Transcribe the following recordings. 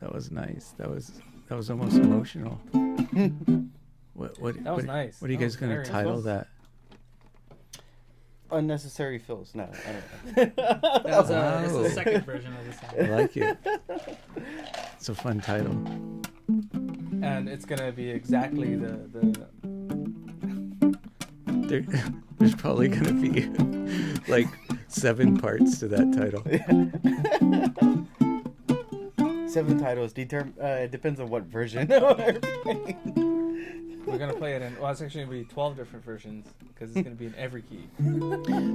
That was nice. That was almost emotional. That was nice. What are you guys going to title that? Unnecessary fills. No, I don't know. That's the second version of the song. I like it. It's a fun title. And it's going to be exactly There's probably going to be like 7 parts to that title. 7 titles. It depends on what version. We're going to play it in... Well, it's actually going to be 12 different versions because it's going to be in every key.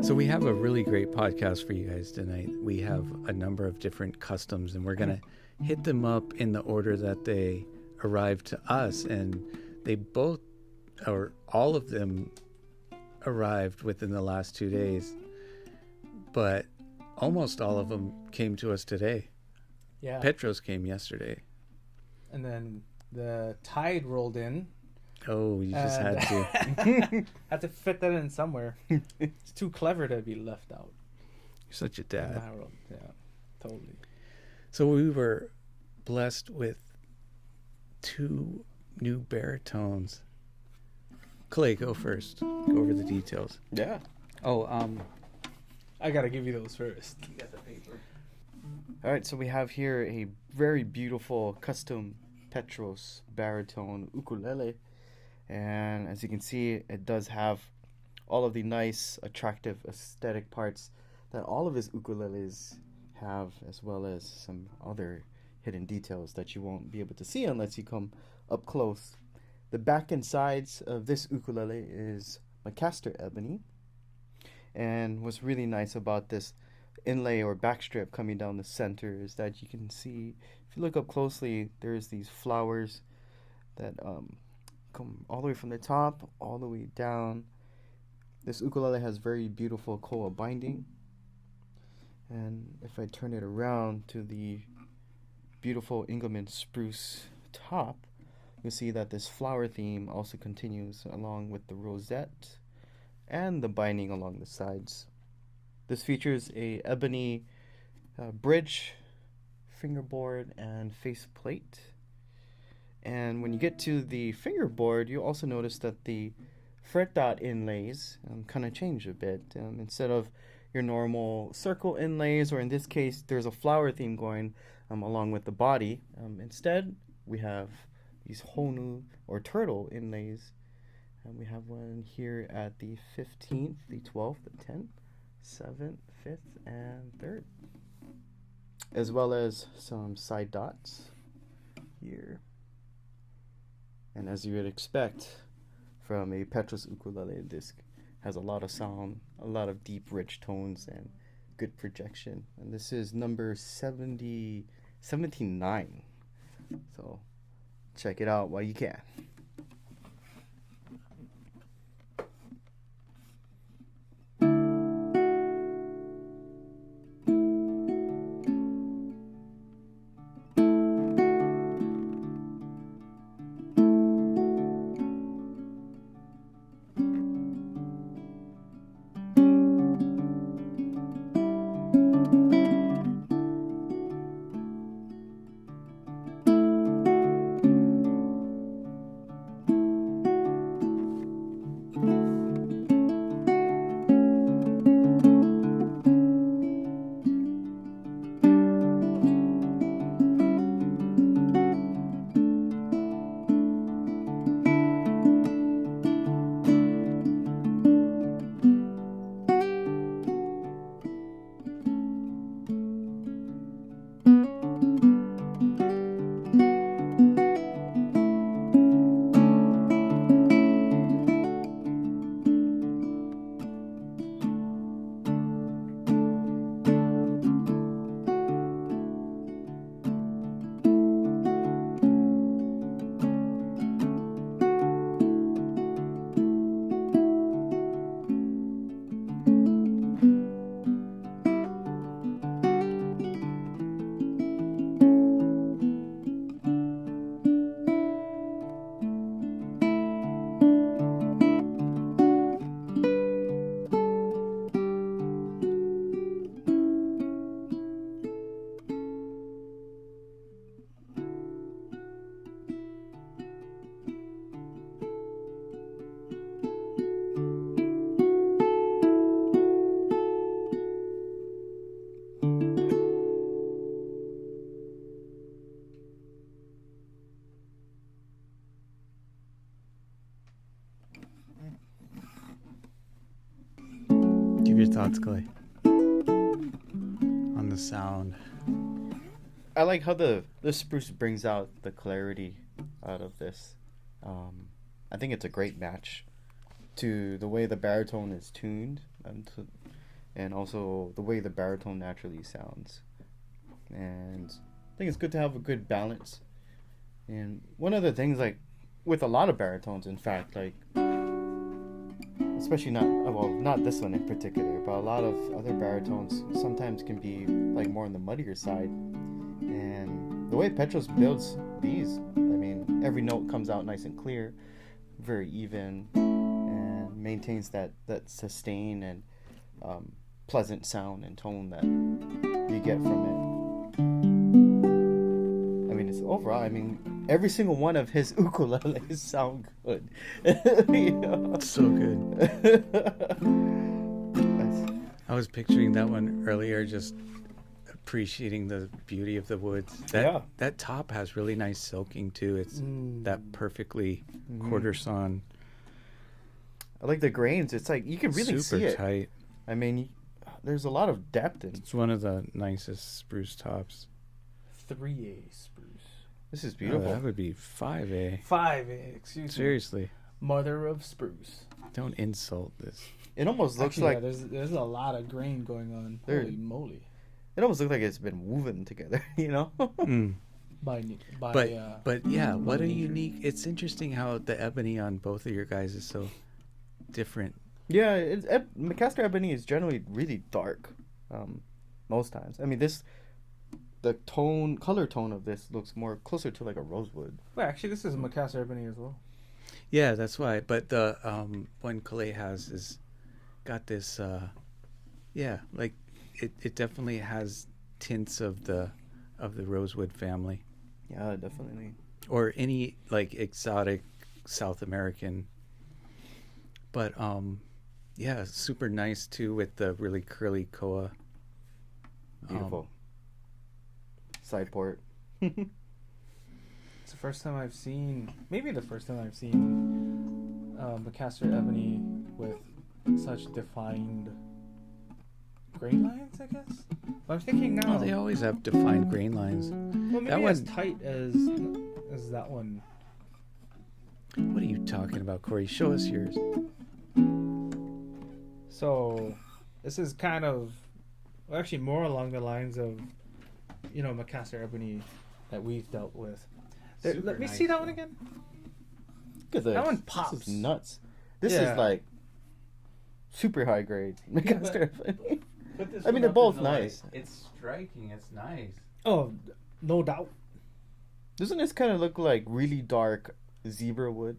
So we have a really great podcast for you guys tonight. We have a number of different customs, and we're going to hit them up in the order that they arrived to us. And they both, or all of them, arrived within the last 2 days. But almost all of them came to us today. Yeah. Petros came yesterday. And then the Tyde rolled in. Oh, you just had to. Had to fit that in somewhere. It's too clever to be left out. You're such a dad. Yeah, totally. So we were blessed with 2 new baritones. Clay, go first. Go over the details. Yeah. Oh, I gotta give you those first. You got the paper. All right, so we have here a very beautiful custom Petros baritone ukulele. And as you can see, it does have all of the nice, attractive, aesthetic parts that all of his ukuleles have, as well as some other hidden details that you won't be able to see unless you come up close. The back and sides of this ukulele is Macassar ebony. And what's really nice about this inlay or backstrip coming down the center is that you can see, if you look up closely, there's these flowers that come all the way from the top all the way down. This ukulele has very beautiful koa binding, and if I turn it around to the beautiful Englemann spruce top, you'll see that this flower theme also continues along with the rosette and the binding along the sides. This features a ebony bridge, fingerboard, and faceplate. And when you get to the fingerboard, you also notice that the fret dot inlays kind of change a bit. Instead of your normal circle inlays, or in this case, there's a flower theme going along with the body. Instead, we have these aNueNue or turtle inlays. And we have one here at the 15th, the 12th, the 10th, 7th, 5th, and 3rd. As well as some side dots here. And as you would expect from a Petros ukulele, this has a lot of sound, a lot of deep, rich tones, and good projection. And this is number 79. So check it out while you can. your thoughts, Clay, on the sound? I like how the spruce brings out the clarity out of this. I think it's a great match to the way the baritone is tuned, and also the way the baritone naturally sounds. And I think it's good to have a good balance. And one of the things, like with a lot of baritones, in fact, like especially not this one in particular, but a lot of other baritones sometimes can be like more on the muddier side. And the way Petros builds these, I mean, every note comes out nice and clear, very even, and maintains that sustain and pleasant sound and tone that you get from it. I mean, it's overall, I mean, every single one of his ukuleles sound good. You know? It's so good. I was picturing that one earlier, just appreciating the beauty of the woods. That top has really nice silking too. It's that perfectly quarter sawn. I like the grains. It's like you can really see it. Super tight. I mean, there's a lot of depth in. It's one of the nicest spruce tops. 3A spruce. This is beautiful. Oh, that would be 5A. 5A, excuse me. Seriously. Mother of spruce. Don't insult this. It almost looks Actually, like there's a lot of grain going on. Holy moly. It almost looks like it's been woven together, you know? But yeah, what a unique. It's interesting how the ebony on both of your guys is so different. Yeah, Macassar ebony is generally really dark, most times. I mean, the color tone of this looks more closer to like a rosewood. Well, actually, this is a Macassar ebony as well. Yeah, that's why. But the one Calais has is got this. Like it definitely has tints of the rosewood family. Yeah, definitely. Or any like exotic South American. But yeah, super nice too with the really curly koa. Beautiful. Side port. It's the first time I've seen, Macassar ebony with such defined grain lines, I guess. But I'm thinking now. Oh, they always have defined grain lines. Well, maybe that as one, tight as that one. What are you talking about, Corey? Show us yours. So, this is kind of, well, actually more along the lines of, Macassar ebony that we've dealt with. Let me see that one again. Look at this. That one pops. This is nuts. This is like super high grade Macassar ebony. I mean, they're both nice. It's striking. It's nice. Oh, no doubt. Doesn't this kind of look like really dark zebra wood?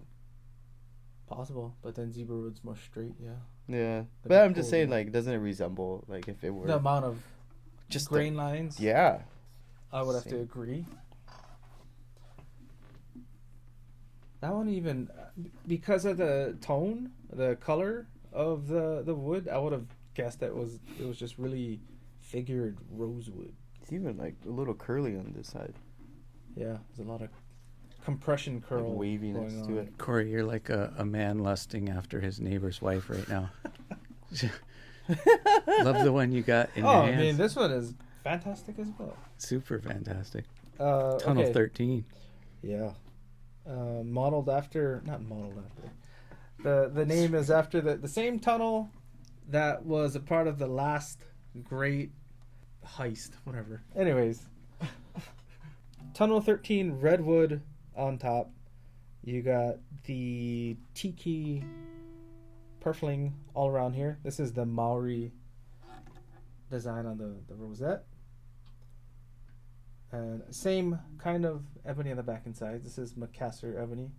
Possible, but then zebra wood's more straight, yeah. Yeah, but I'm just saying, like, doesn't it resemble, like, if it were the amount of just grain lines? Yeah, I would have to agree. That one even, because of the tone, the color of the wood, I would have guessed that it was just really figured rosewood. It's even like a little curly on this side. Yeah, there's a lot of compression curl, like waviness going to on. it. Corey, you're like a man lusting after his neighbor's wife right now. Love the one you got in your hands. I mean, this one is fantastic as well. Super fantastic. Tunnel Tunnel 13. Yeah. Not modeled after. The name is after the same tunnel that was a part of the last great heist, whatever. Anyways. Tunnel 13 Redwood on top. You got the tiki purfling all around here. This is the Maori design on the rosette. And same kind of ebony on the back and sides. This is Macassar ebony.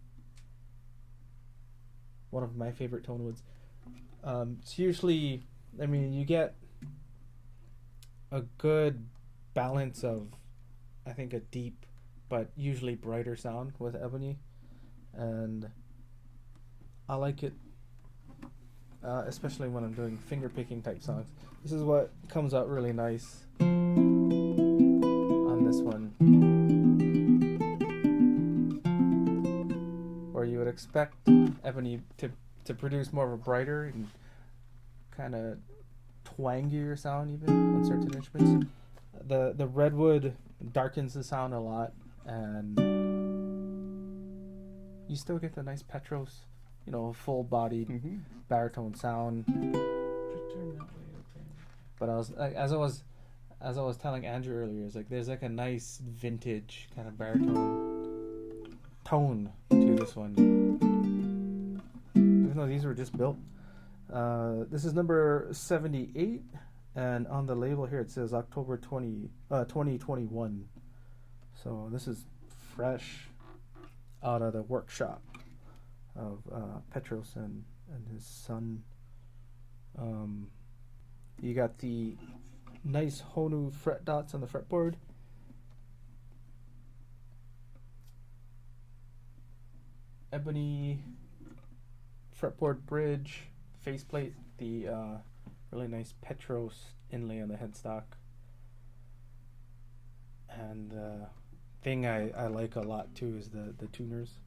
One of my favorite tone woods. It's usually, you get a good balance of, I think, a deep but usually brighter sound with ebony. And I like it, especially when I'm doing finger picking type songs. This is what comes out really nice on this one, where you would expect ebony to produce more of a brighter and kind of twangier sound even on certain instruments. The Redwood darkens the sound a lot, and you still get the nice Petros, full-bodied baritone sound. But as I was telling Andrew earlier, it's like there's like a nice vintage kind of baritone tone to this one, even though these were just built. This is number 78, and on the label here it says October 2021. So this is fresh out of the workshop of Petros and his son. You got the nice aNueNue fret dots on the fretboard. Ebony fretboard bridge, faceplate, the really nice Petros inlay on the headstock. And thing I like a lot too is the tuners.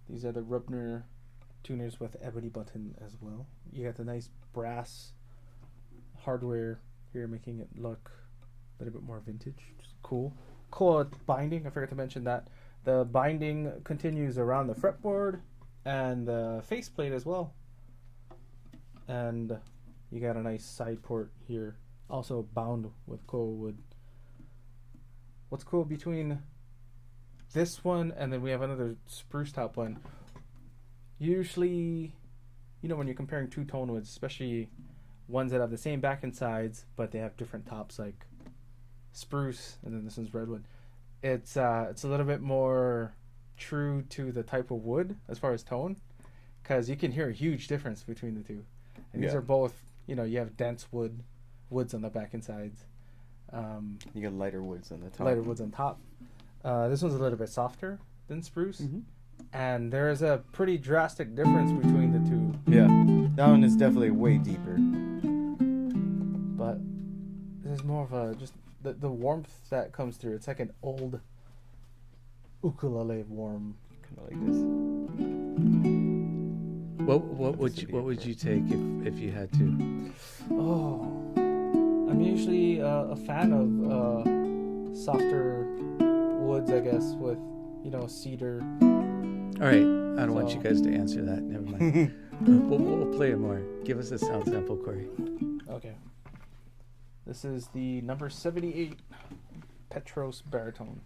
These are the Rubner tuners with ebony button as well. You got the nice brass hardware here, making it look a little bit more vintage. Just cool. Koa binding, I forgot to mention that. The binding continues around the fretboard and the faceplate as well. And you got a nice side port here, also bound with Koa wood. What's cool between this one and then we have another spruce top one, usually, when you're comparing two tone woods, especially ones that have the same back and sides but they have different tops, like spruce and then this one's redwood, it's a little bit more true to the type of wood as far as tone, because you can hear a huge difference between the two. And these are both, you have dense woods on the back and sides. You got lighter woods on the top. Lighter woods on top. This one's a little bit softer than spruce. And there is a pretty drastic difference between the two. Yeah, that one is definitely way deeper. But there's more of a just the warmth that comes through. It's like an old ukulele warm, Kind of like this. What would you take if you had to? Oh, I'm usually a fan of softer woods, I guess, with cedar. All right, I don't want you guys to answer that. Never mind. We'll play it more. Give us a sound sample, Corey. Okay. This is the number 78 Petros baritone.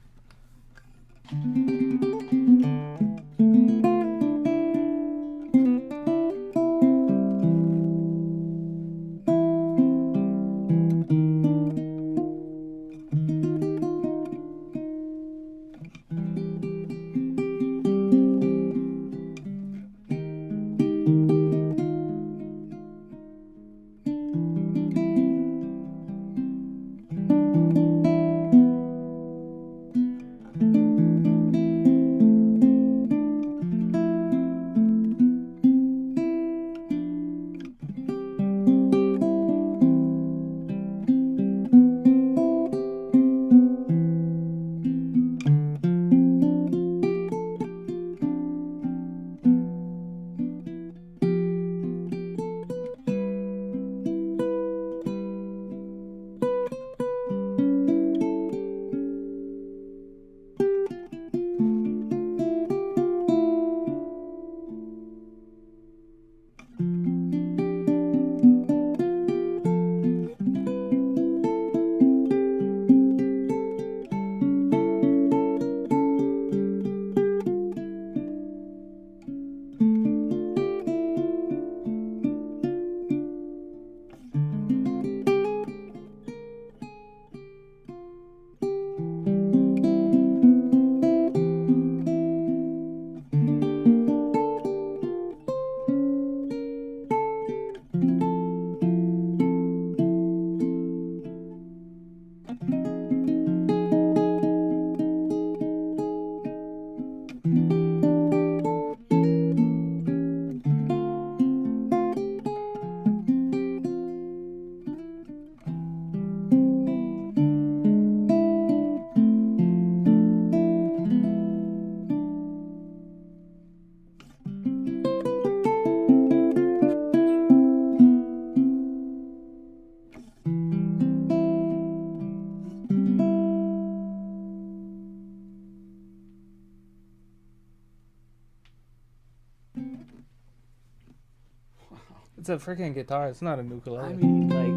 It's a freaking guitar. It's not a ukulele. I mean, like,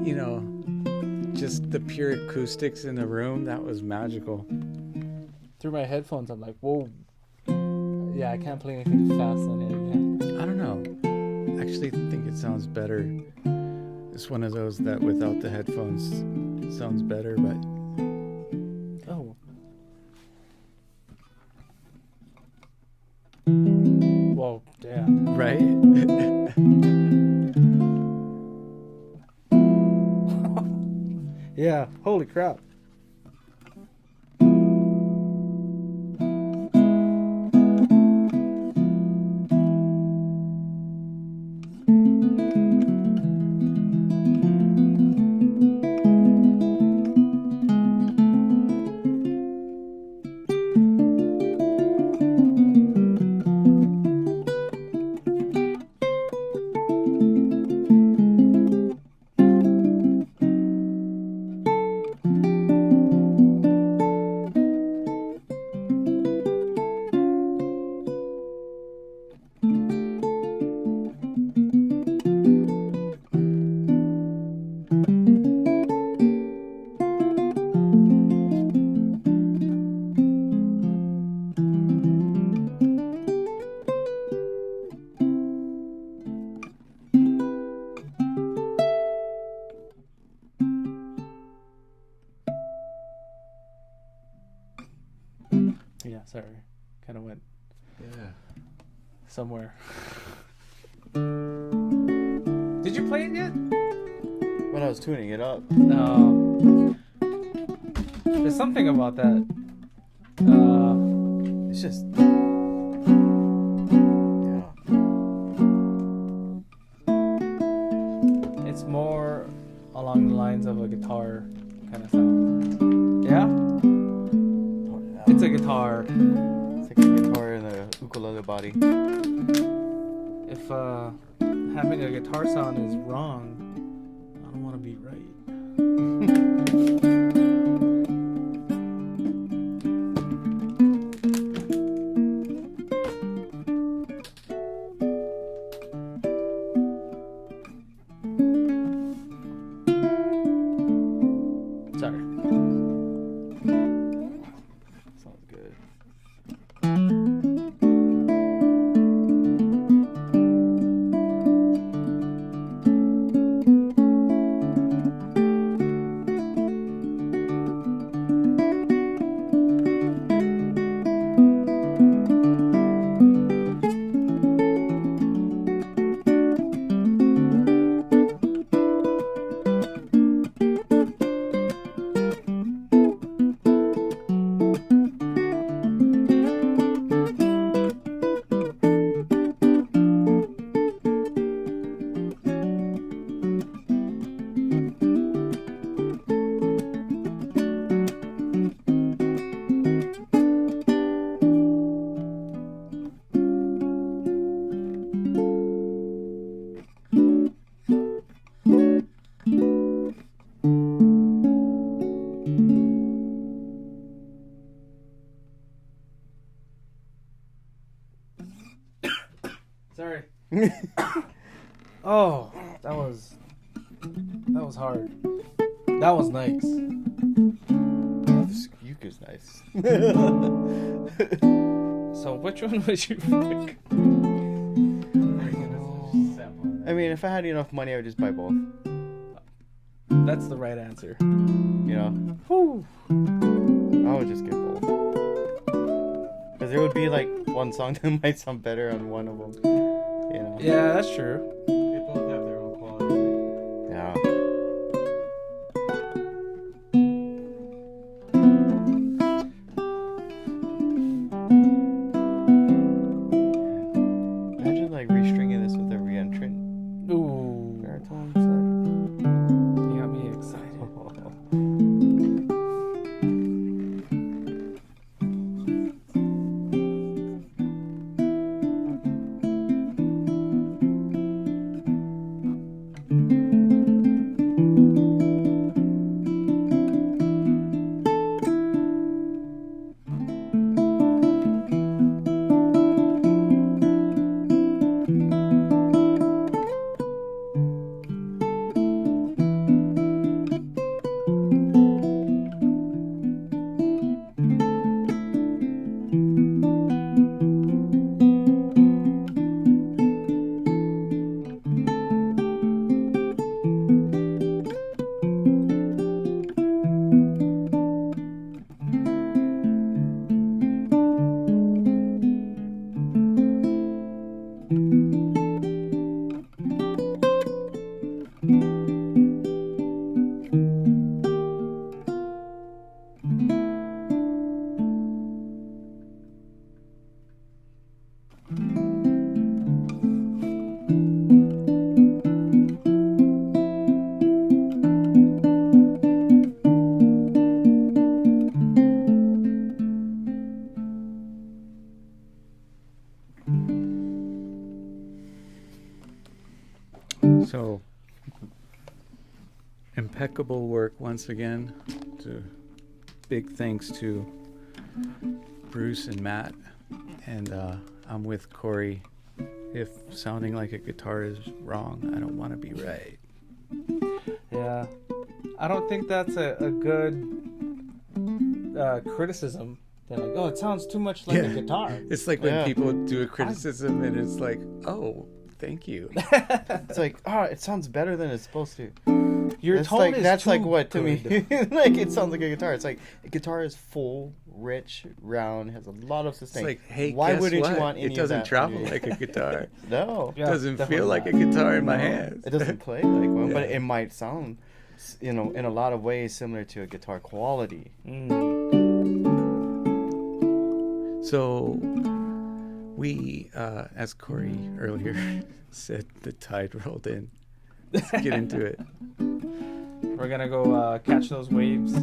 you know, just the pure acoustics in the room, that was magical. Through my headphones, I'm like, whoa. Yeah, I can't play anything fast on it. Yeah. I don't know. I actually think it sounds better. It's one of those that without the headphones sounds better, but Oh. Whoa, damn. right? Yeah, holy crap. Yeah, sorry. Kind of went somewhere. Did you play it yet? When I was tuning it up. No. There's something about that. It's just. Yeah. It's more along the lines of a guitar kind of sound. Yeah? It's a guitar. It's like a guitar in a ukulele body. If having a guitar sound is wrong, I don't want to be right. Sorry. Sounds good. Sorry. Oh, that was hard. That was nice. This uke is nice. So which one would you pick? I mean, if I had enough money, I would just buy both. That's the right answer. You know? Whew. I would just get both. Because there would be like one song that might sound better on one of them. You know? Yeah, that's true. They both have their own quality. Yeah. Imagine like restringing this with a reentrant Ooh, baritone set. you got me excited. So, impeccable work once again. Big thanks to Bruce and Matt. And I'm with Corey. If sounding like a guitar is wrong, I don't want to be right. Yeah. I don't think that's a good criticism. They're like, oh, it sounds too much like a guitar. It's like when people do a criticism and it's like, oh, thank you. It's like, oh, it sounds better than it's supposed to. Your That's tone like, is that's too like what to me. good. Like it sounds like a guitar. It's like a guitar is full, rich, round, has a lot of sustain. It's like, hey, why guess wouldn't what? you want any It doesn't of that? travel like a guitar. No, It Yeah, doesn't definitely feel like a not. guitar in my hands. it doesn't play like one, but Yeah. it might sound, in a lot of ways similar to a guitar quality. So, we, as Corey earlier said, the tide rolled in. Let's get into it. We're gonna go catch those waves.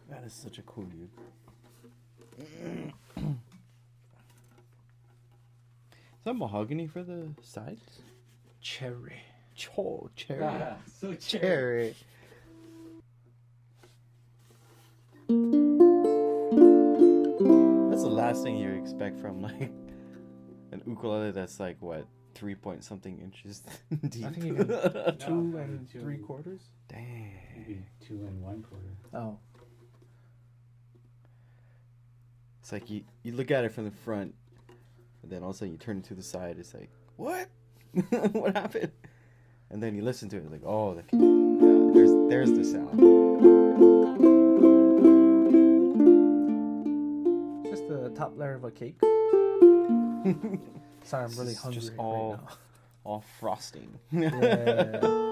That is such a cool dude. Is that mahogany for the sides? Cherry. Cherry. So Cherry. That's the last thing you expect from like an ukulele that's like what, 3-point-something inches deep. I think you can two No, and two. 3/4. Dang. Maybe 2 1/4. Oh. It's like you look at it from the front, and then all of a sudden you turn it to the side. It's like, what? What happened? And then you listen to it, like, oh, there's the sound. Just the top layer of a cake. Sorry, I'm really hungry Just right now. all frosting. Yeah.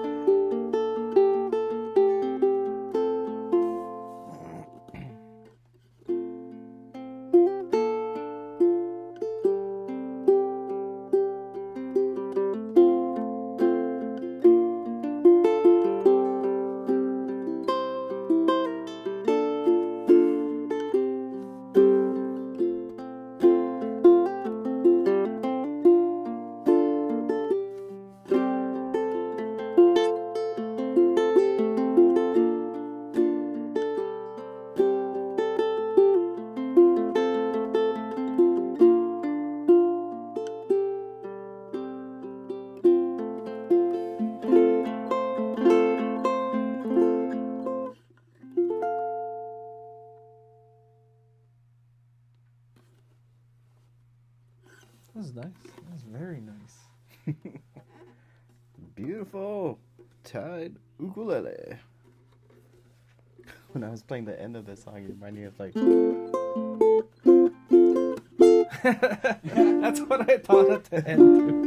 That was nice. That was very nice. Beautiful Tyde ukulele. When I was playing the end of the song, it reminded me of like. That's what I thought at the end.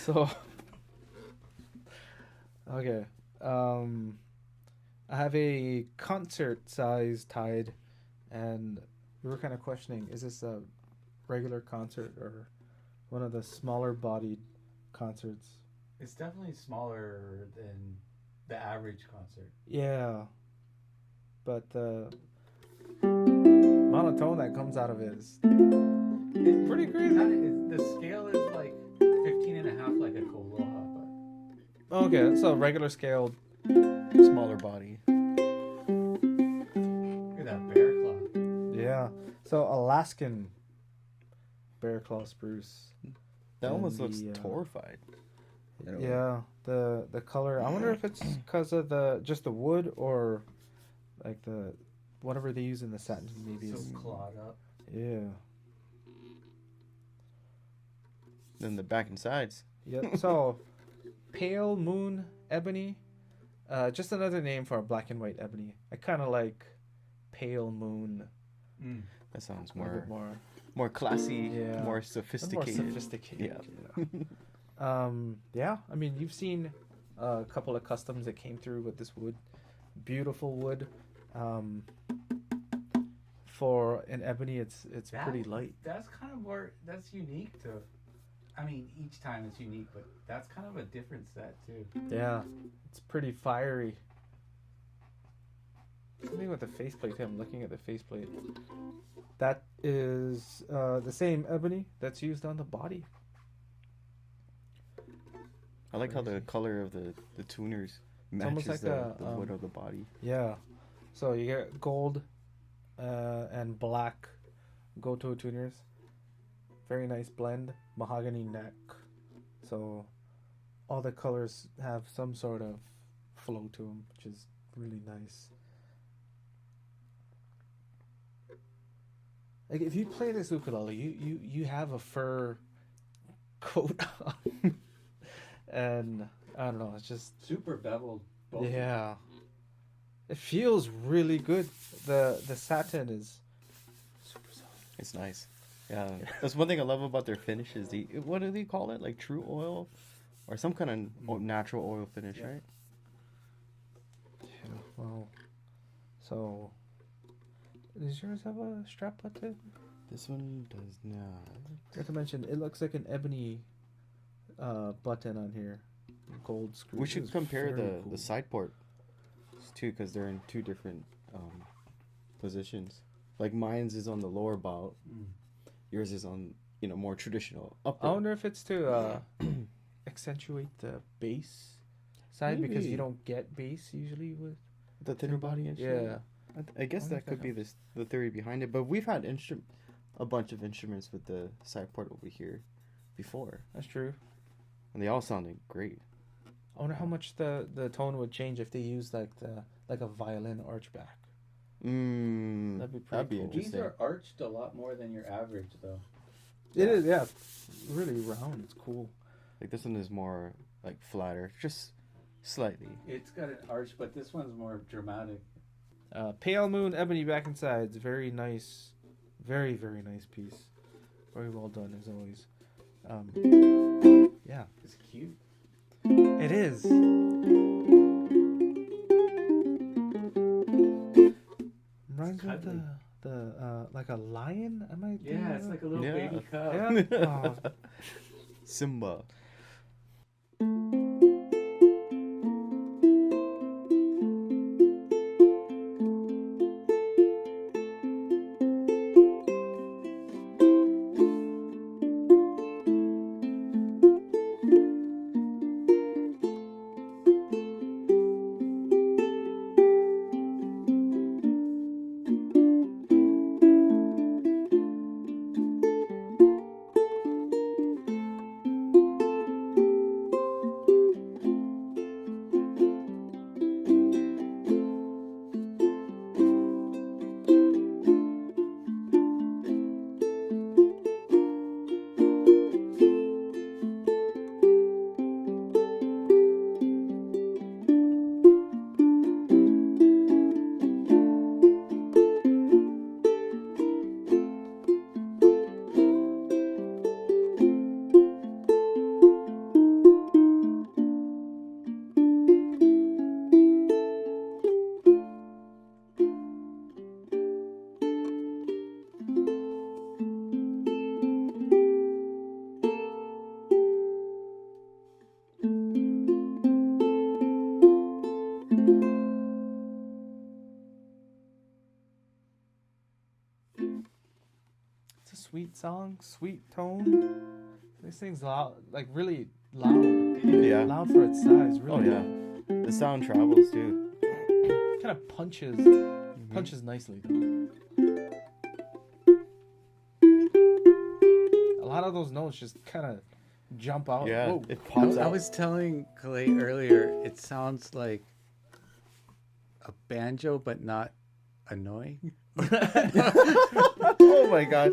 So, okay. I have a concert-sized Tyde, and we were kind of questioning: is this a regular concert or one of the smaller-bodied concerts? It's definitely smaller than the average concert. Yeah, but the monotone that comes out of it is pretty crazy. The scale is like 15 and a half, like a Kanile'a. Okay, so regular scale. Smaller body. Look at that Bearclaw. Yeah. So Alaskan Bearclaw spruce. That And almost looks the, torrified. in a way. Yeah, the color. I wonder if it's because of just the wood or like the whatever they use in the satin. Maybe So it's clawed up. yeah. Then the back and sides. Yep. So pale moon ebony, just another name for a black and white ebony. I kind of like pale moon. That sounds A little bit more classy, Yeah. more more sophisticated. sophisticated. Yeah. Yeah. I mean, you've seen a couple of customs that came through with this wood, beautiful wood. For an ebony, it's pretty light. That's kind of where that's unique to. I mean, each time it's unique, but that's kind of a different set too. Yeah, it's pretty fiery. Something with the faceplate. I'm looking at the faceplate. That is the same ebony that's used on the body. I like how the Crazy. color of the tuners almost matches like the a, wood of the body. Yeah. So you get gold and black go-to tuners. Very nice blend. Mahogany neck. So all the colors have some sort of flow to them, which is really nice. Like if you play this ukulele, you have a fur coat on. And I don't know, it's just Super beveled. Both. yeah. It feels really good. The satin is super soft. It's nice. Yeah, that's one thing I love about their finishes. What do they call it? Like true oil, or some kind of natural oil finish, right? Yeah, well, so does yours have a strap button? This one does not. Not to mention, it looks like an ebony button on here, gold screw. We should It's compare very the cool. side port too, because they're in two different positions. Like mine's is on the lower bout. Yours is on, more traditional upper. I wonder if it's to accentuate the bass side because you Maybe. don't get bass usually with. The thinner body instrument. Yeah. I guess wonder that if that could be the theory behind it. But we've had a bunch of instruments with the side port over here before, That's true. and they all sounded great. I wonder how much the tone would change if they used like like a violin archback. That'd be pretty cool. interesting. These are arched a lot more than your average, though. It is, yeah. It's really round. It's cool. Like this one is more like flatter, just slightly. It's got an arch, but this one's more dramatic. Pale Moon Ebony back and sides. Very nice. Very, very nice piece. Very well done, as always. Yeah. It's cute. It is. Reminds me of the like a lion. Am I? Yeah, it's like a little baby cub. Yeah. Oh. Simba. Sweet song, sweet tone. This thing's loud, like really loud. Yeah. Loud for its size, really. Oh yeah. The sound travels too. Kind of punches nicely though. A lot of those notes just kind of jump out. Yeah. Whoa. It pops I out. was telling Clay earlier, it sounds like a banjo, but not annoying. Oh my gosh.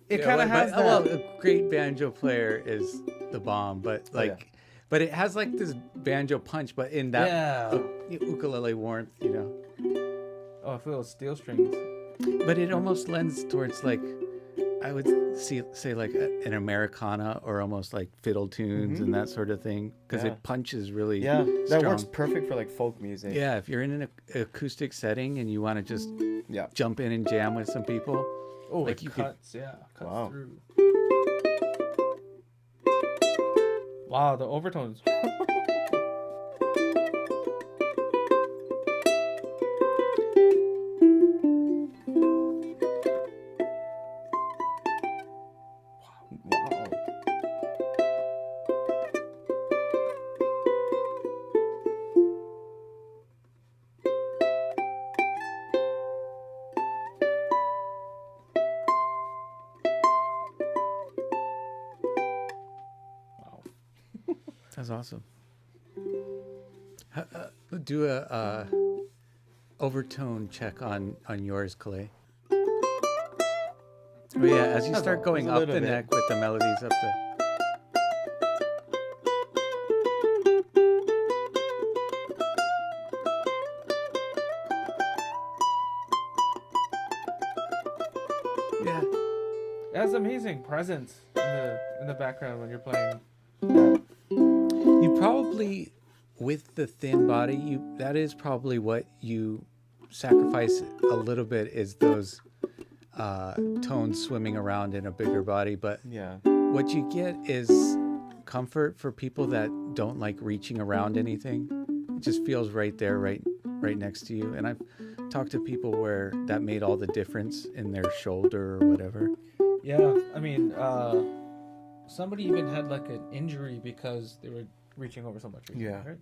It kind of has that. Well, a great banjo player is the bomb, but like, but it has like this banjo punch, but in that ukulele warmth, you know. Oh, I feel those steel strings. But it almost lends towards like, I would say like an Americana or almost like fiddle tunes and that sort of thing, because it punches really that strong. works perfect for like folk music. Yeah, if you're in an acoustic setting and you want to just Yeah. jump in and jam with some people. Oh, Like it you cuts, cuts Wow. through. Wow, the overtones. Wow. That's awesome. Do a overtone check on yours, Clay. Oh yeah, as you start going up the neck with the melodies up the. Yeah. It has amazing presence in the background when you're playing. You probably, with the thin body, that is probably what you sacrifice a little bit, is those tones swimming around in a bigger body. But Yeah. what you get is comfort for people that don't like reaching around anything. It just feels right there, right next to you. And I've talked to people where that made all the difference in their shoulder or whatever. Yeah, I mean, somebody even had like an injury because they were reaching over so much. Recently, Yeah. right?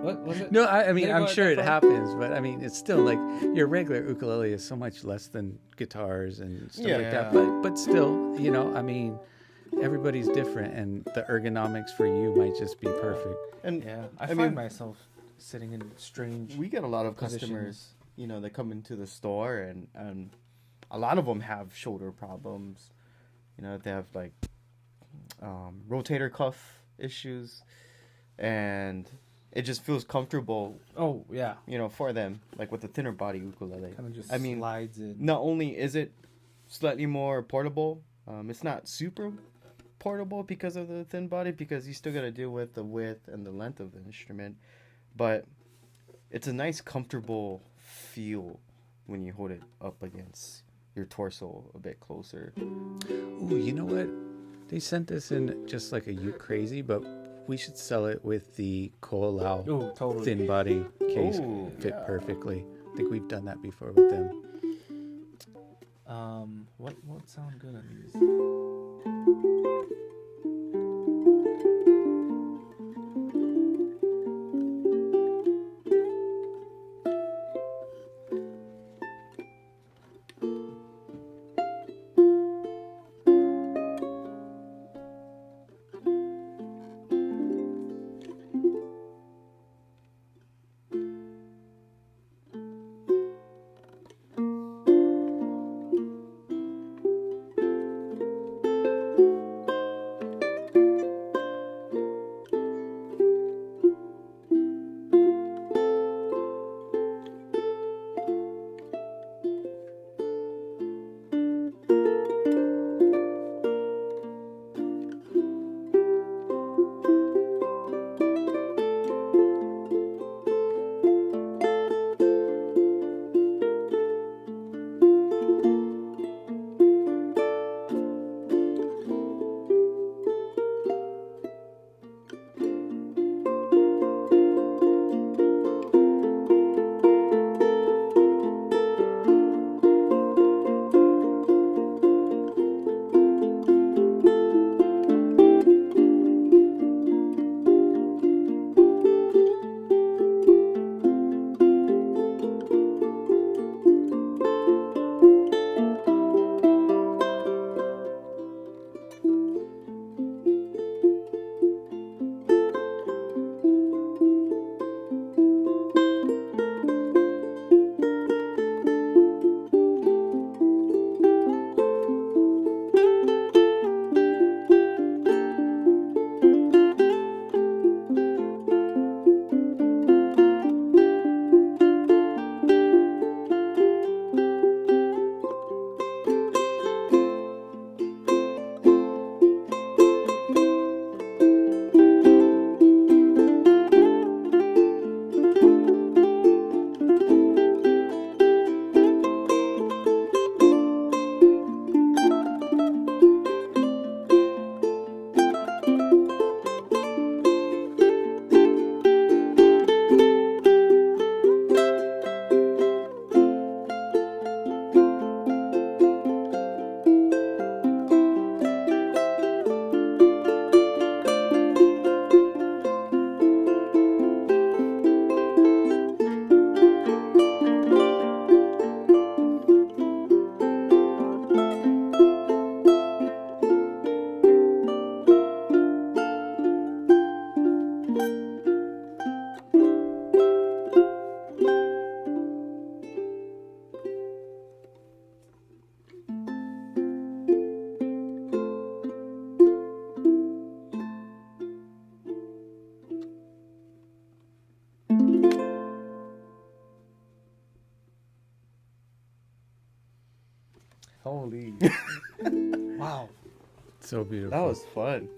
What was it? No, I mean, Did it I'm go sure that it far? happens, but I mean, it's still like your regular ukulele is so much less than guitars and stuff like that. But still, you know, I mean, everybody's different, and the ergonomics for you might just be perfect. And Yeah, I mean, find myself sitting in strange. We get a lot of positions. customers, you know, that come into the store and a lot of them have shoulder problems. You know, they have like rotator cuff issues, and it just feels comfortable, Oh yeah, you know, for them, like with the thinner body ukulele. kind of just I mean, slides in. Not only is it slightly more portable, it's not super portable because of the thin body, because you still got to deal with the width and the length of the instrument, but it's a nice comfortable feel when you hold it up against your torso a bit closer. Ooh, you know what? They sent this in just like a uke crazy, but we should sell it with the Koa Oh, totally. thin body case. Ooh, Fit yeah. perfectly. I think we've done that before with them. What sound good on these? Holy. Wow. So beautiful. That was fun.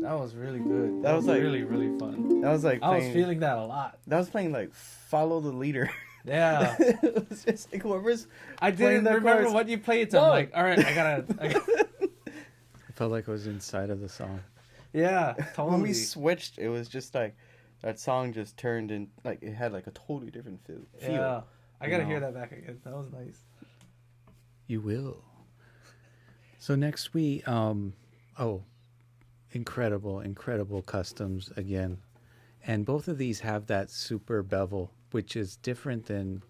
That was really good. That was like- really, really fun. That was like I was playing, feeling that a lot. that was playing like follow the leader. Yeah. It was just like whoever's I playing didn't that remember chorus. what you played, so No. I'm like, all right, I gotta. I felt like I was inside of the song. Yeah, totally. when we switched, it was just like that song just turned in, like it had like a totally different feel. Yeah, I gotta you hear know. that back again. That was nice. You will. So next we, incredible customs again. And both of these have that super bevel, which is different than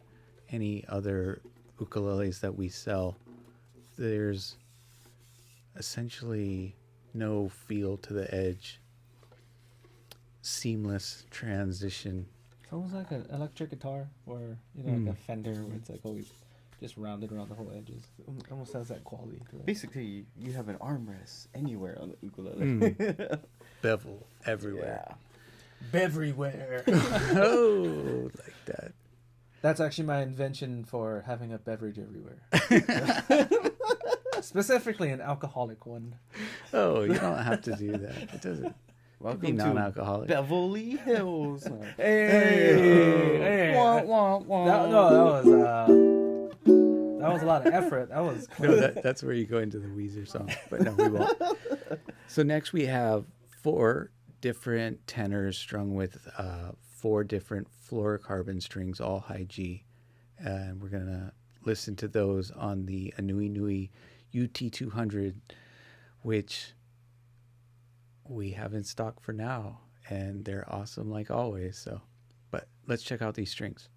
any other ukuleles that we sell. There's essentially no feel to the edge. Seamless transition. It's almost like an electric guitar, or like a Fender, where it's like always just rounded around the whole edges. It almost has that quality to it. Basically, you have an armrest anywhere on the ukulele. Bevel everywhere. Yeah. Beverywhere. Oh, like that. That's actually my invention for having a beverage everywhere. Specifically an alcoholic one. Oh, you don't have to do that. It doesn't. Welcome Be non-alcoholic. to Beverly Hills. Hey. Wah, wah, wah. That was a lot of effort. That was No, that's where you go into the Weezer song. But no, we won't. So next we have 4 different tenors strung with 4 different fluorocarbon strings, all high G. And we're going to listen to those on the aNueNue UT200, which we have in stock for now. And they're awesome like always. So, but let's check out these strings.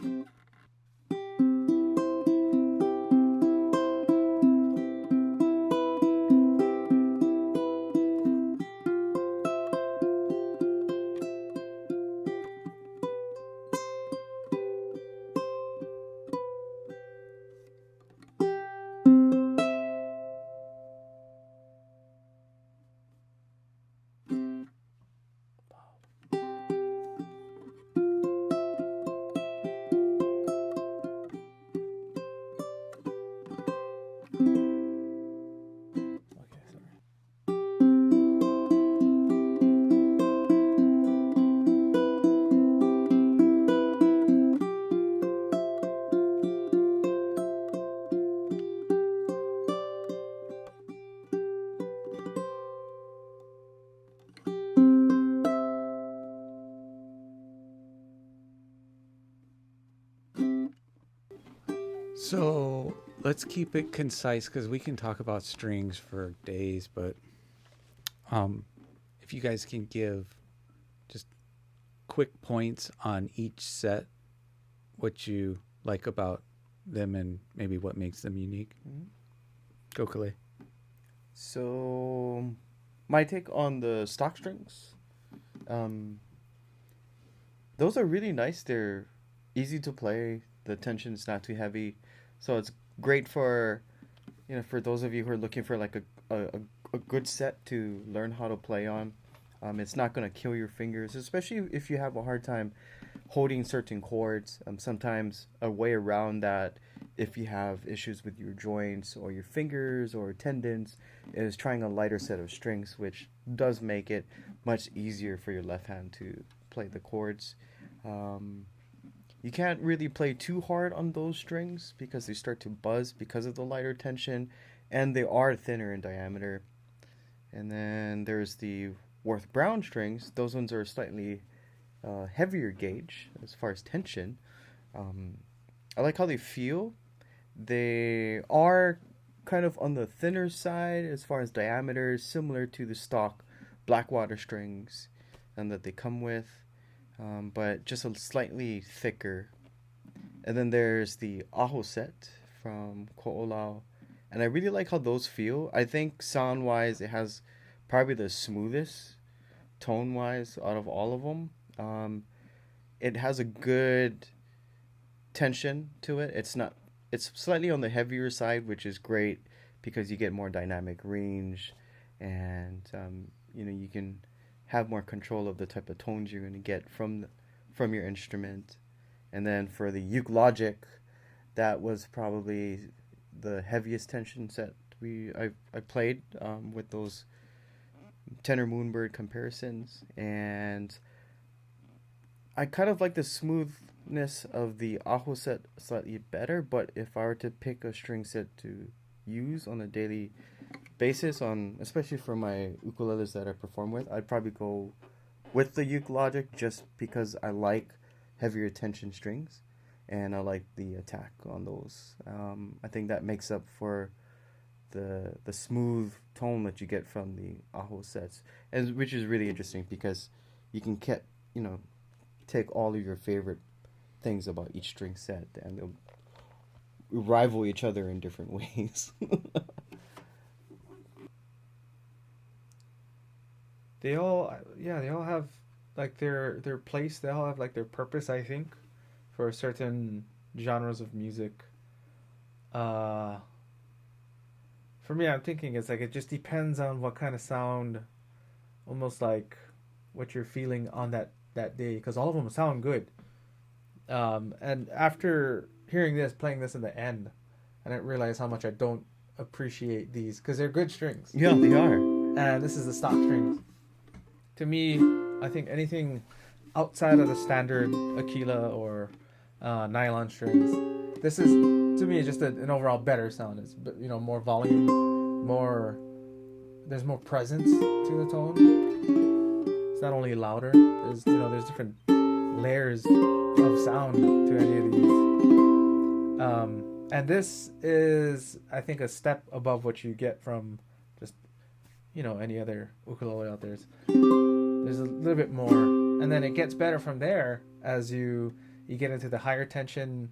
Okay, sorry. So let's keep it concise because we can talk about strings for days, but if you guys can give just quick points on each set, what you like about them and maybe what makes them unique. Go, Kale. So, my take on the stock strings, those are really nice. They're easy to play. The tension's not too heavy, so it's great for, for those of you who are looking for like a good set to learn how to play on. It's not gonna kill your fingers, especially if you have a hard time holding certain chords. Sometimes a way around that, if you have issues with your joints or your fingers or tendons, is trying a lighter set of strings, which does make it much easier for your left hand to play the chords. You can't really play too hard on those strings because they start to buzz because of the lighter tension, and they are thinner in diameter. And then there's the Worth Brown strings. Those ones are slightly heavier gauge as far as tension. I like how they feel. They are kind of on the thinner side as far as diameter, similar to the stock Blackwater strings and that they come with, but just a slightly thicker. And then there's the Aho set from Ko'olau, and I really like how those feel. I think sound-wise, it has probably the smoothest tone-wise out of all of them. It has a good tension to it. It's slightly on the heavier side, which is great because you get more dynamic range, and you can have more control of the type of tones you're going to get from your instrument. And then for the Uke Logic, that was probably the heaviest tension set I played with those tenor Moonbird comparisons, and I kind of like the smoothness of the Aho set slightly better. But if I were to pick a string set to use on a daily basis, especially for my ukuleles that I perform with, I'd probably go with the Uke Logic just because I like heavier tension strings and I like the attack on those. I think that makes up for the smooth tone that you get from the Aho sets, and which is really interesting because you can take all of your favorite things about each string set and they'll rival each other in different ways. They all have like their place. They all have like their purpose, I think, for certain genres of music. For me, I'm thinking it's like it just depends on what kind of sound, almost like what you're feeling on that day, because all of them sound good. And after hearing this, playing this in the end, I didn't realize how much I don't appreciate these because they're good strings. Yeah, they are. And this is the stock strings. To me, I think anything outside of the standard Aquila or nylon strings, this is, to me, just an overall better sound. It's more volume, there's more presence to the tone. It's not only louder. There's different layers of sound to any of these. And this is, I think, a step above what you get from just any other ukulele out there. There's a little bit more, and then it gets better from there as you you get into the higher tension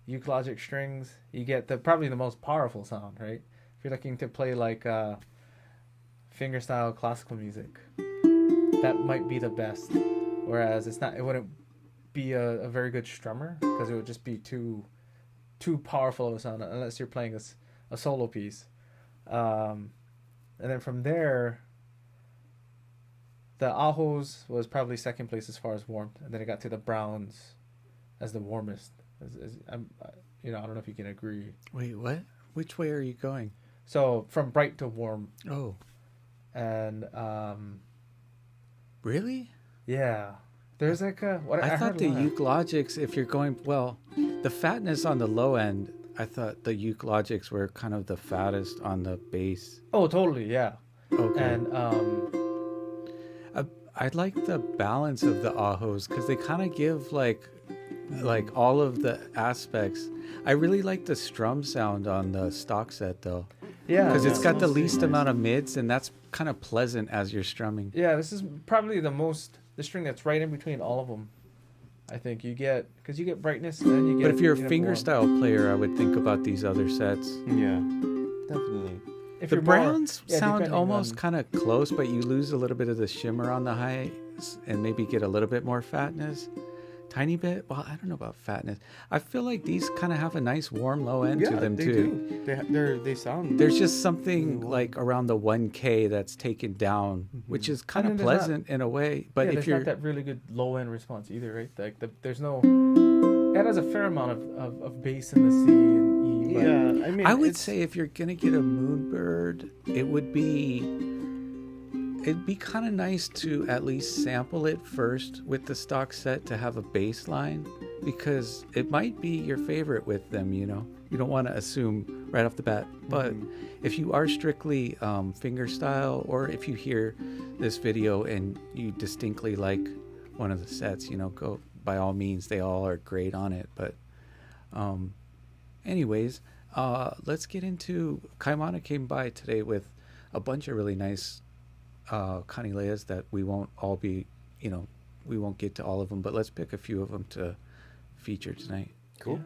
uke logic strings, you get probably the most powerful sound, right? If you're looking to play like fingerstyle classical music, that might be the best. Whereas it wouldn't be a very good strummer because it would just be too powerful of a sound unless you're playing a solo piece. And then from there, the Ahos was probably second place as far as warmth, and then it got to the Browns as the warmest. I don't know if you can agree. Wait, what? Which way are you going? So from bright to warm. Oh, And really? yeah, there's like I thought the uke logics, if you're going, well, the fatness on the low end, I thought the uke logics were kind of the fattest on the bass. Oh, totally, yeah. Okay. And I like the balance of the Ahos because they kind of give like all of the aspects. I really like the strum sound on the stock set though. yeah, Because it's got the mostly least nice. amount of mids, and that's kind of pleasant as you're strumming. yeah, this is probably the string that's right in between all of them. I think you get brightness, and then you get. But if you're a you get fingerstyle player, I would think about these other sets. Yeah, definitely. If The you're more- browns yeah, sound depending almost on- kind of close, but you lose a little bit of the shimmer on the highs and maybe get a little bit more fatness. Tiny bit. Well, I don't know about fatness. I feel like these kind of have a nice warm low end to them they too. do. They sound. There's just something like around the 1K that's taken down, which is kind And of then there's pleasant in a way. But if there's you're not that really good low end response either, right? Like there's no. It has a fair amount of bass in the C and E. But Yeah, I mean, I would it's- say if you're gonna get a Moonbird, it'd be kind of nice to at least sample it first with the stock set to have a bass line, because it might be your favorite with them. You don't want to assume right off the bat. But if you are strictly fingerstyle, or if you hear this video and you distinctly like one of the sets, go by all means. They all are great on it. But anyways, let's get into. Kaimana came by today with a bunch of really nice Kanile'as that we won't all be, we won't get to all of them, but let's pick a few of them to feature tonight. Cool.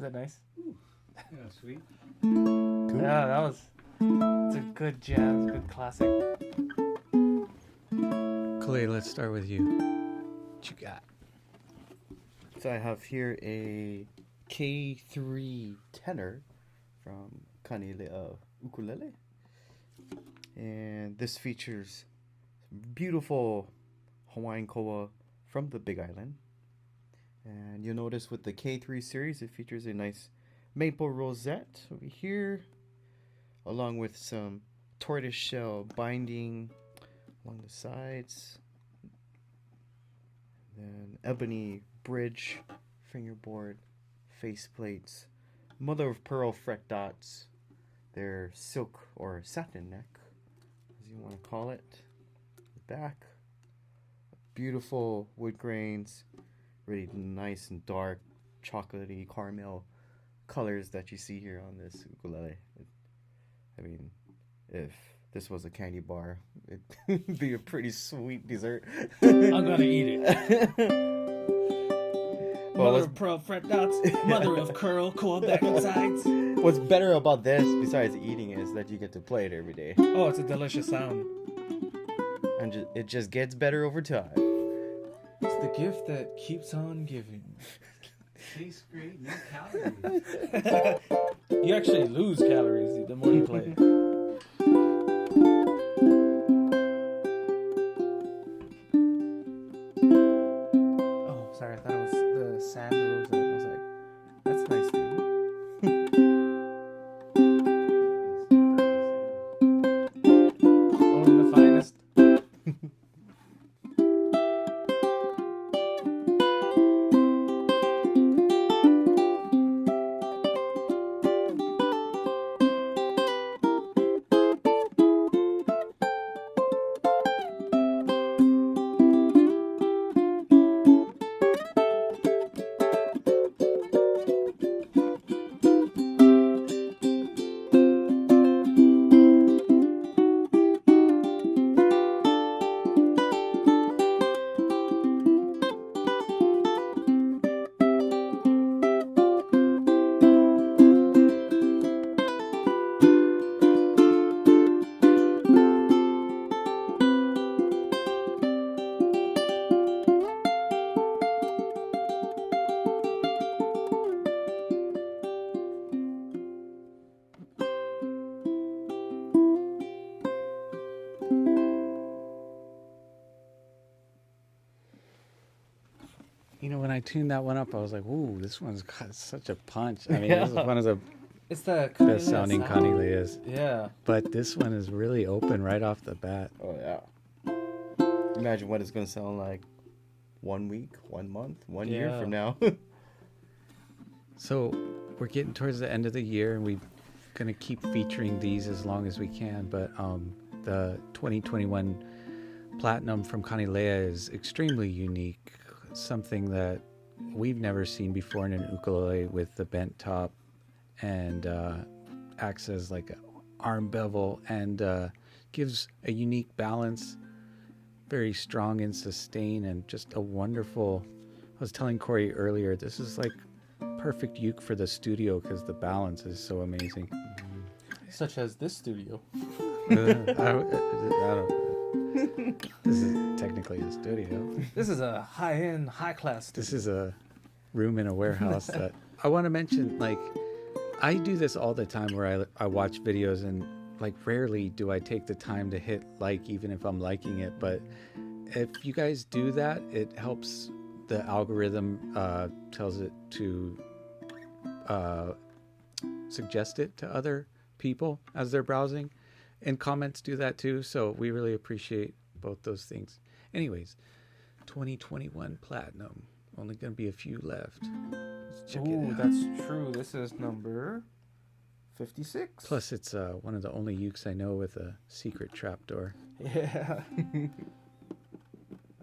that nice? Yeah, sweet. Yeah, that was. It's a good jam. It's a good classic. Clay, let's start with you. What you got? So I have here a K3 Tenor from Kanile'a ukulele. And this features beautiful Hawaiian koa from the Big Island. And you'll notice with the K3 series, it features a nice maple rosette over here, along with some tortoiseshell binding along the sides. Then ebony bridge, fingerboard, faceplates, mother of pearl fret dots, their silk or satin neck, as you want to call it. The back, beautiful wood grains, really nice and dark, chocolatey caramel colors that you see here on this ukulele. I mean, if this was a candy bar, it'd be a pretty sweet dessert. I'm gonna eat it. Mother of pearl fret dots, mother of curl, coil back and sides. What's better about this, besides eating, is that you get to play it every day. Oh, it's a delicious sound. And it just gets better over time. It's the gift that keeps on giving. Tastes great, no calories. You actually lose calories the more you play. Oh, sorry, I thought it was the sand rose. I was like, that's nice, dude. Only the finest. You know, when I tuned that one up, I was like, ooh, this one's got such a punch. I mean, this is one of the It's the best sounding Kanile'as. Yeah. But this one is really open right off the bat. Oh, yeah. Imagine what it's going to sound like 1 week, 1 month, 1 year from now. So we're getting towards the end of the year, and we're going to keep featuring these as long as we can. But the 2021 Platinum from Kanile'a is extremely unique. Something that we've never seen before in an ukulele, with the bent top and acts as like an arm bevel and gives a unique balance, very strong in sustain, and just a wonderful. I was telling Corey earlier, this is like perfect uke for the studio because the balance is so amazing. Such as this studio. I don't. This is technically a studio. This is a high-end, high-class studio. This is a room in a warehouse that I want to mention. Like, I do this all the time where I watch videos, and like rarely do I take the time to hit like, even if I'm liking it. But if you guys do that, it helps the algorithm, tells it to suggest it to other people as they're browsing, and comments do that too. So we really appreciate both those things. Anyways, 2021 Platinum, only gonna be a few left. Let's check it Ooh, out. that's true. This is number 56. Plus, it's one of the only ukes I know with a secret trapdoor. Yeah. I'm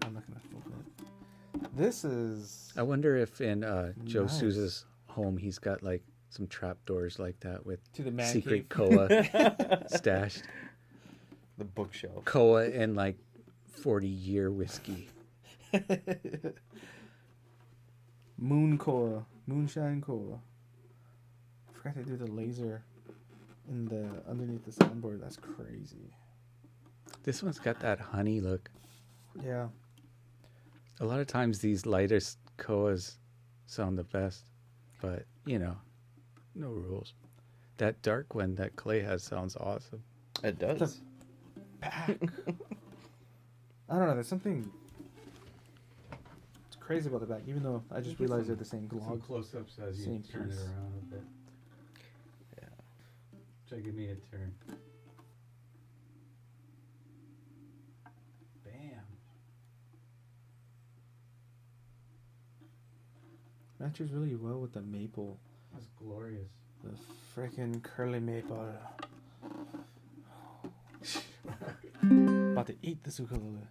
not gonna open it. This is. I wonder if in Joe Nice. Souza's home he's got like some trapdoors like that with To the man secret cave. Koa stashed. The bookshelf. Koa and like 40-year whiskey. Moon Koa. Moonshine Koa. fact they do the laser in the underneath the soundboard. That's crazy. This one's got that honey look. Yeah. A lot of times these lightest Koas sound the best, but no rules. That dark one that Clay has sounds awesome. It does. Back. I don't know. There's something crazy about the back, even though I just realized they're the same Some glog. close-ups as you Same turn piece. it around a bit. Yeah. Try give me a turn. Bam. Matches really well with the maple. That's glorious. The freaking curly maple. About to eat this ukulele.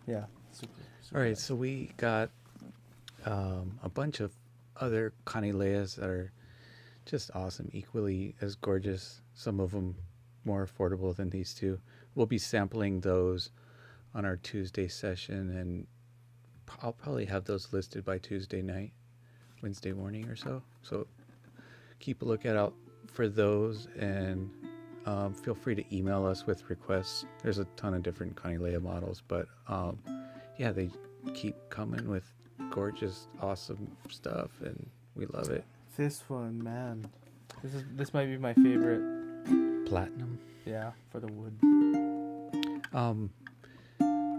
Yeah. Super All right, nice. so we got a bunch of other Kanile'as that are just awesome, equally as gorgeous. Some of them more affordable than these two. We'll be sampling those on our Tuesday session, and I'll probably have those listed by Tuesday night, Wednesday morning or so. So keep a lookout out for those, and feel free to email us with requests. There's a ton of different Kanile'a models, but yeah, they keep coming with gorgeous, awesome stuff, and we love it. This one, man. This might be my favorite. Platinum. Yeah, for the wood.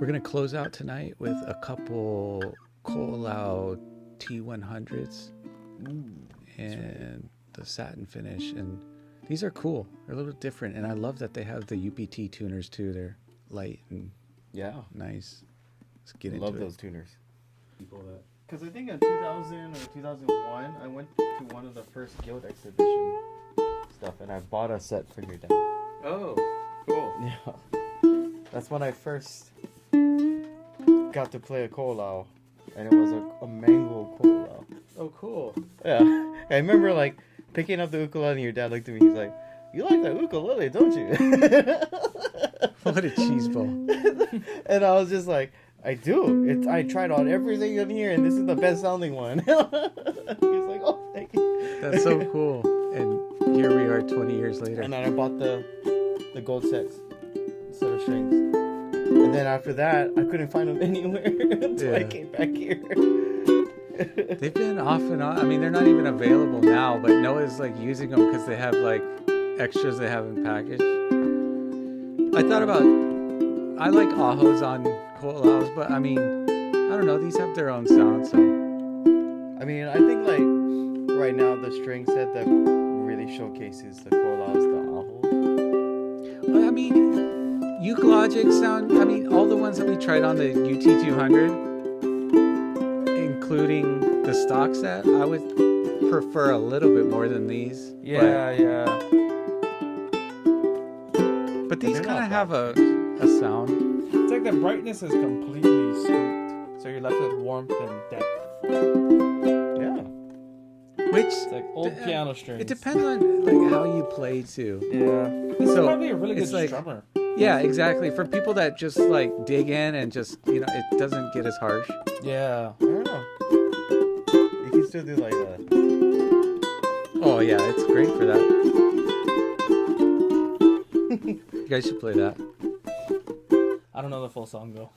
We're gonna close out tonight with a couple Koa T100s and the satin finish, and these are cool. They're a little different, and I love that they have the UPT tuners too. They're light and Yeah. nice. Let's get I into love it. those tuners. People that Because I think in 2000 or 2001, I went to one of the first Guild exhibition stuff, and I bought a set for your dad. Oh, cool. Yeah. That's when I first got to play a koalau, and it was a mango koalau. Oh, cool. Yeah. I remember like picking up the ukulele, and your dad looked at me. He's like, "You like that ukulele, don't you?" What a cheese ball. And I was just like, "I do. I tried on everything in here, and this is the best sounding one." He's like, "Oh, thank you." That's so cool. And here we are 20 years later. And then I bought the gold sets instead of strings. And then after that, I couldn't find them anywhere until I Yeah. came back here. They've been off and on. I mean, they're not even available now, but Noah's like using them because they have like extras they haven't packaged. I thought about, I like ahos on koalas, but I mean, I don't know. These have their own sound, so. I mean, I think like right now the string set that really showcases the koala is the aho. I mean, Logic sound. I mean, all the ones that we tried on the UT200, including the stock set, I would prefer a little bit more than these. Yeah. But these they're kind of not have bad. a sound. It's like the brightness is completely scooped, so you're left with warmth and depth. Yeah. Which It's like old piano strings. it depends on like how you play too. Yeah. This is So, probably a really good it's like- strummer. Yeah, exactly. For people that just like dig in and just it doesn't get as harsh. Yeah. I don't know. You can still do like that. Oh yeah, it's great for that. You guys should play that. I don't know the full song though.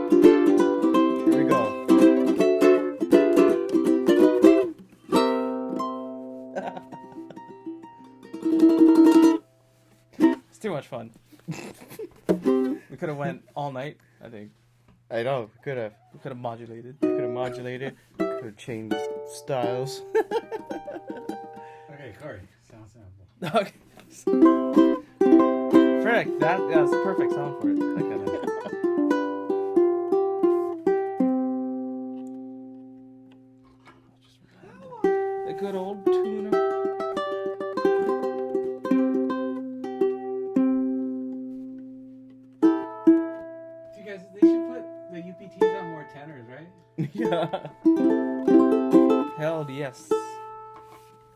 Here we go. It's too much fun. We could have went all night, I think. I know. Could have. We could have modulated. Could have modulated. Could have changed styles. Okay, Corey, sound sample. Okay. Frick, that's the perfect song for it. I like that. The good old tuner. You guys, they should put the UPTs on more tenors, right? Yeah. Hell yes.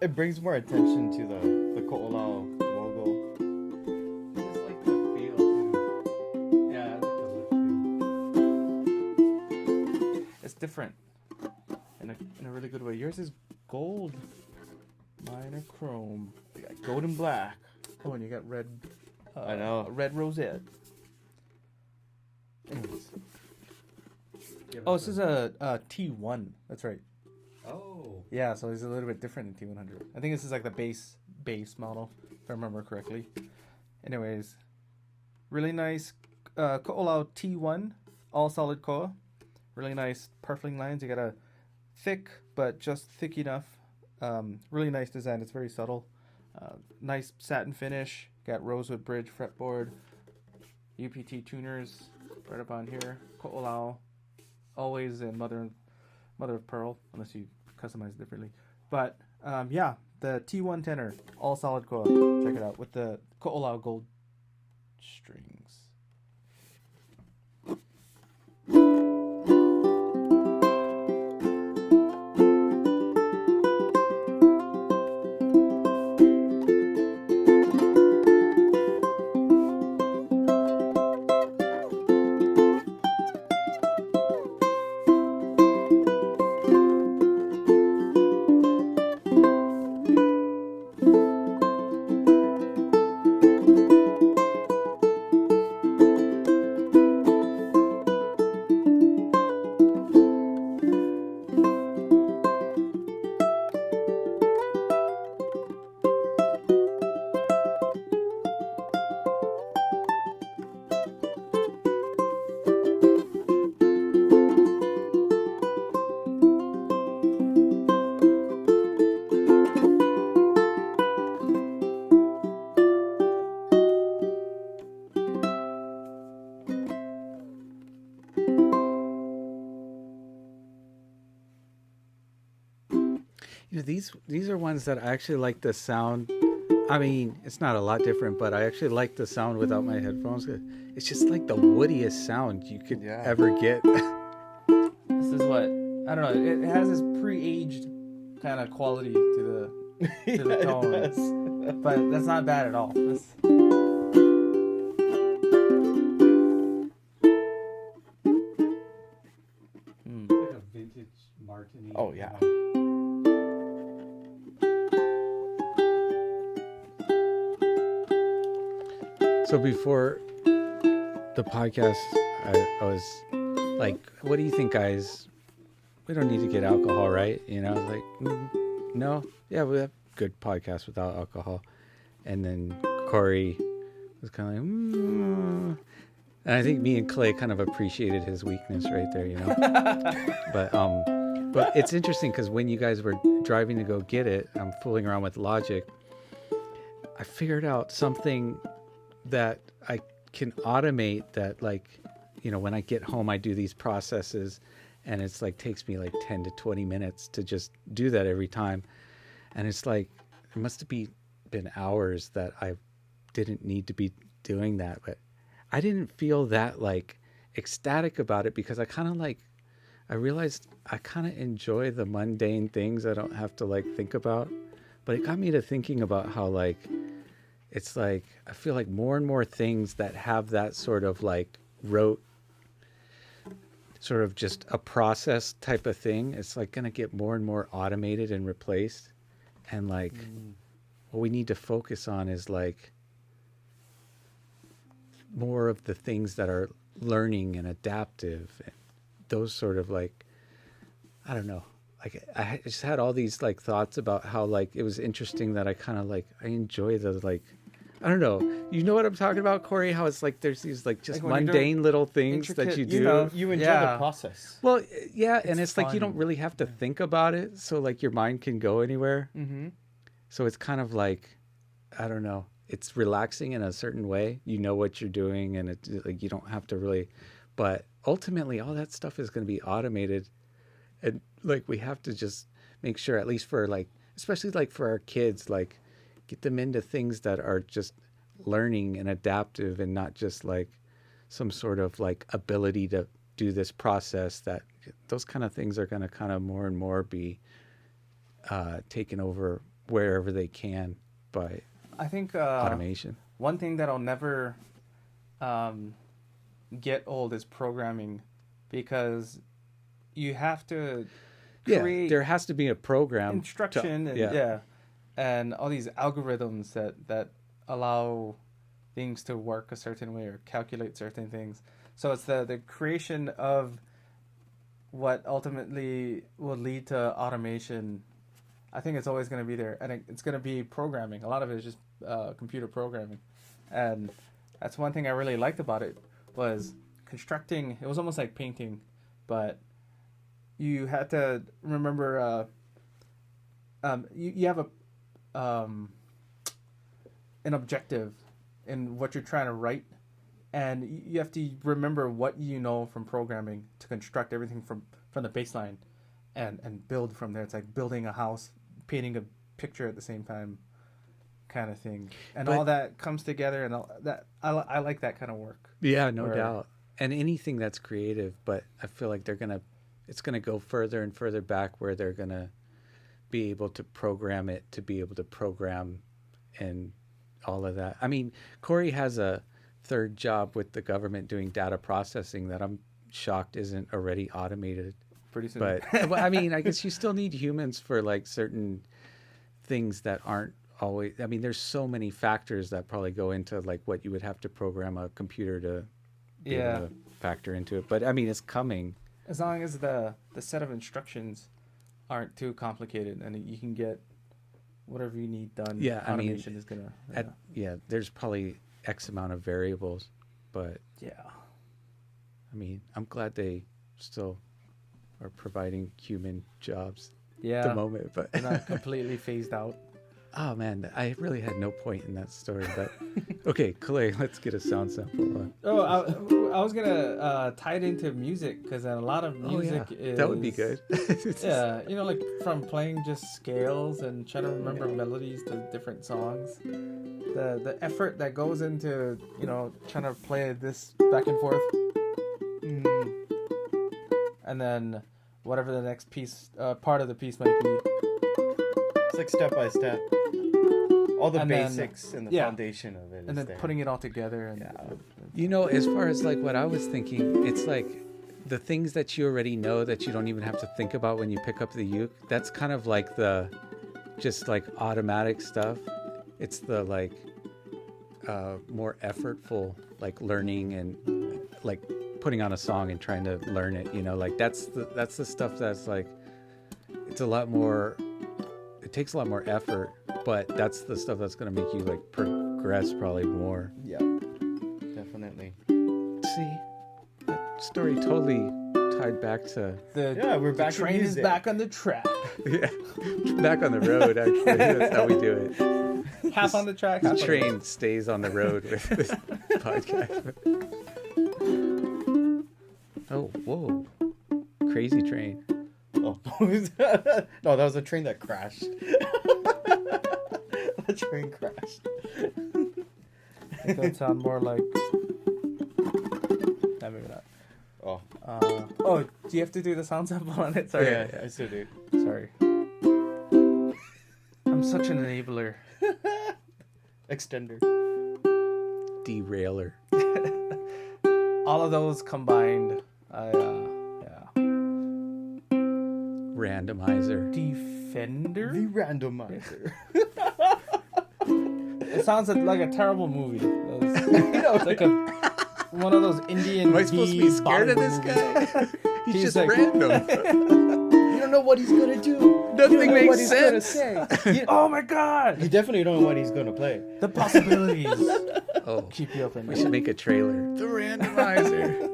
It brings more attention to the koala logo. I just like the feel too. Yeah, I like the look too. It's different. In a really good way. Yours is gold. Mine are chrome. You got gold and black. Oh, and you got red I know. Red rosette. Anyways. Oh, this is a T1. That's right. Oh. Yeah, so it's a little bit different than T100. I think this is like the base model, if I remember correctly. Anyways, really nice Ko'olau T1, all solid koa. Really nice purfling lines. You got a thick, but just thick enough. Really nice design. It's very subtle. Nice satin finish. Got rosewood bridge fretboard. UPT tuners right up on here. Ko'olau. Always in mother of pearl, unless you customize it differently. But yeah, the T1 Tenor, all solid koa. Check it out with the Ko'olau gold strings. You know, these are ones that I actually like the sound. I mean, it's not a lot different, but I actually like the sound without my headphones. It's just like the woodiest sound you could ever get. This is what, I don't know, it has this pre-aged kind of quality to the tone. But that's not bad at all. It's like a vintage Martini. Oh, yeah. So before the podcast, I was like, what do you think, guys? We don't need to get alcohol, right? You know, like, no. Yeah, we have good podcasts without alcohol. And then Corey was kind of like, And I think me and Clay kind of appreciated his weakness right there, you know? But it's interesting because when you guys were driving to go get it, I'm fooling around with Logic. I figured out something that I can automate that, like, you know, when I get home, I do these processes and it's like takes me like 10 to 20 minutes to just do that every time. And it's like, it must have been hours that I didn't need to be doing that. But I didn't feel that like ecstatic about it because I realized I kind of enjoy the mundane things I don't have to like think about. But it got me to thinking about how like, it's like, I feel like more and more things that have that sort of like rote, sort of just a process type of thing, it's like going to get more and more automated and replaced. And like, what we need to focus on is like more of the things that are learning and adaptive. And those sort of like, I don't know. Like I just had all these like thoughts about how like, it was interesting that I kind of like, I enjoy the like, I don't know. You know what I'm talking about, Corey? How it's like there's these like just like mundane little things that you do. You know, you enjoy the process. Well, yeah, and it's like you don't really have to think about it, so like your mind can go anywhere. Mm-hmm. So it's kind of like, I don't know. It's relaxing in a certain way. You know what you're doing, and it's like you don't have to really. But ultimately, all that stuff is going to be automated, and like we have to just make sure, at least for like, especially like for our kids, like. Get them into things that are just learning and adaptive and not just like some sort of like ability to do this process. That those kind of things are going to kind of more and more be taken over wherever they can by I think automation. One thing that'll never get old is programming, because you have to create there has to be a program instruction and all these algorithms that allow things to work a certain way or calculate certain things. So it's the creation of what ultimately will lead to automation. I think it's always going to be there, and it's going to be programming. A lot of it is just computer programming, and that's one thing I really liked about it was constructing. It was almost like painting, but you had to remember. You have an objective in what you're trying to write, and you have to remember what you know from programming to construct everything from the baseline, and build from there. It's like building a house, painting a picture at the same time, kind of thing, and all that comes together, and all that I like that kind of work. Yeah, no doubt. And anything that's creative, but I feel like it's gonna go further and further back where they're gonna be able to program it to be able to program and all of that. I mean, Corey has a third job with the government doing data processing that I'm shocked isn't already automated. Pretty soon. But well, I mean, I guess you still need humans for like certain things that aren't always. I mean, there's so many factors that probably go into like what you would have to program a computer to be able to factor into it. But I mean, it's coming. As long as the set of instructions aren't too complicated, and you can get whatever you need done. Yeah, automation I mean, is gonna. There's probably X amount of variables, but Yeah. I mean, I'm glad they still are providing human jobs Yeah. at the moment. But They're not completely phased out. oh man, I really had no point in that story. But okay, Clay, let's get a sound sample on. Oh, I was gonna tie it into music because a lot of music is that would be good. Yeah, like from playing just scales and trying to remember melodies to different songs. The effort that goes into trying to play this back and forth, and then whatever the next piece part of the piece might be. It's like step by step. All the And basics then, and the foundation of it. And then there. putting it all together. And As far as like what I was thinking, it's like the things that you already know that you don't even have to think about when you pick up the uke. That's kind of like the just like automatic stuff. It's the like more effortful like learning and like putting on a song and trying to learn it. Like that's the stuff that's like it's a lot more. It takes a lot more effort, but that's the stuff that's going to make you like progress probably more. Yeah, definitely. See, that story totally tied back to we're back. The train is back on the track. yeah, back on the road. Actually, that's how we do it. Half on the track. The half on train stays on the road with this podcast. Oh, whoa! Crazy train. Oh. No, that was a train that crashed. The train crashed. I think that sound more like. No, maybe not. Oh. Do you have to do the sound sample on it? Sorry. Yeah, I still do. Sorry. I'm such an enabler. Extender. Derailer. All of those combined, Randomizer. Defender? The randomizer. It sounds like a terrible movie. It's like one of those Indian. Am I supposed to be scared of this guy? He's just like, random. You don't know what he's gonna do. Nothing makes what he's gonna sense. say. Oh my god! You definitely don't know what he's gonna play. The possibilities Oh, keep you up at we night. should make a trailer. The randomizer.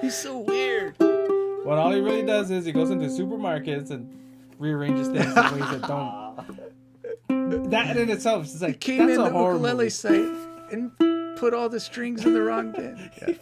He's so weird. What all he really does is he goes into supermarkets and rearranges things in ways that don't. That in itself is like Came that's in a the horror ukulele movie. site and put all the strings in the wrong bin. Yeah.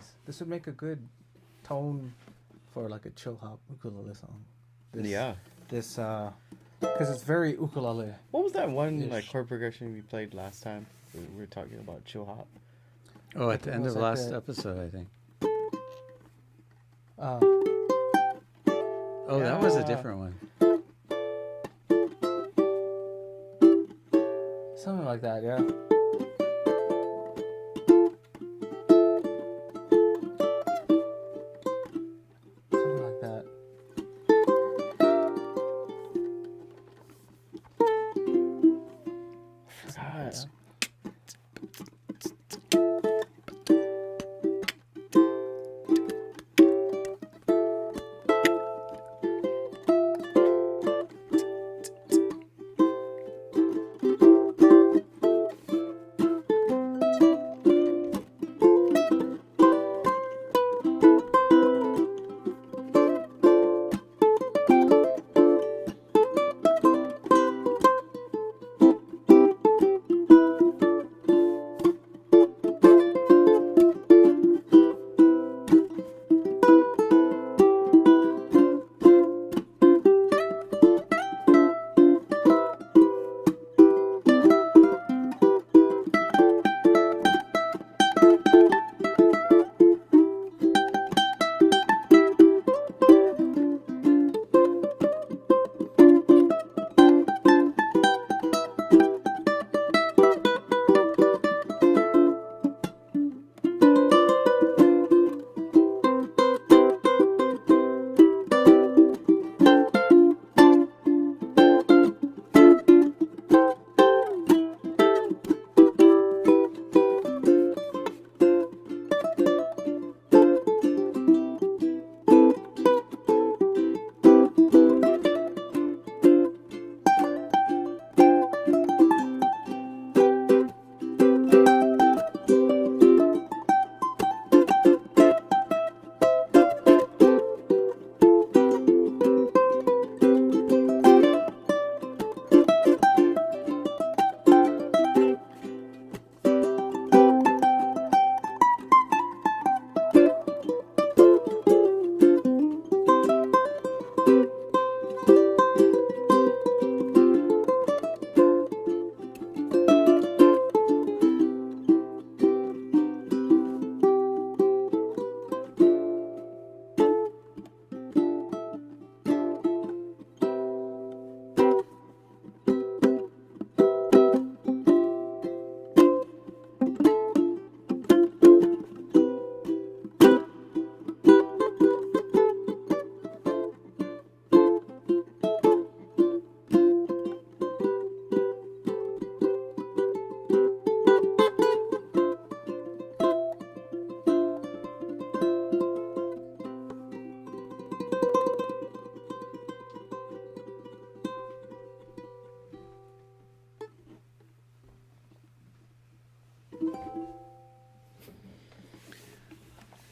nice. This would make a good tone for like a chill hop ukulele song. Yeah. This because it's very ukulele. What was that one Ish. like chord progression we played last time? We were talking about chill hop. Oh, at the It end was of like last the- episode, I think. Uh, Oh, that was a Yeah. different one. something like that, yeah. Something like that. Forgot.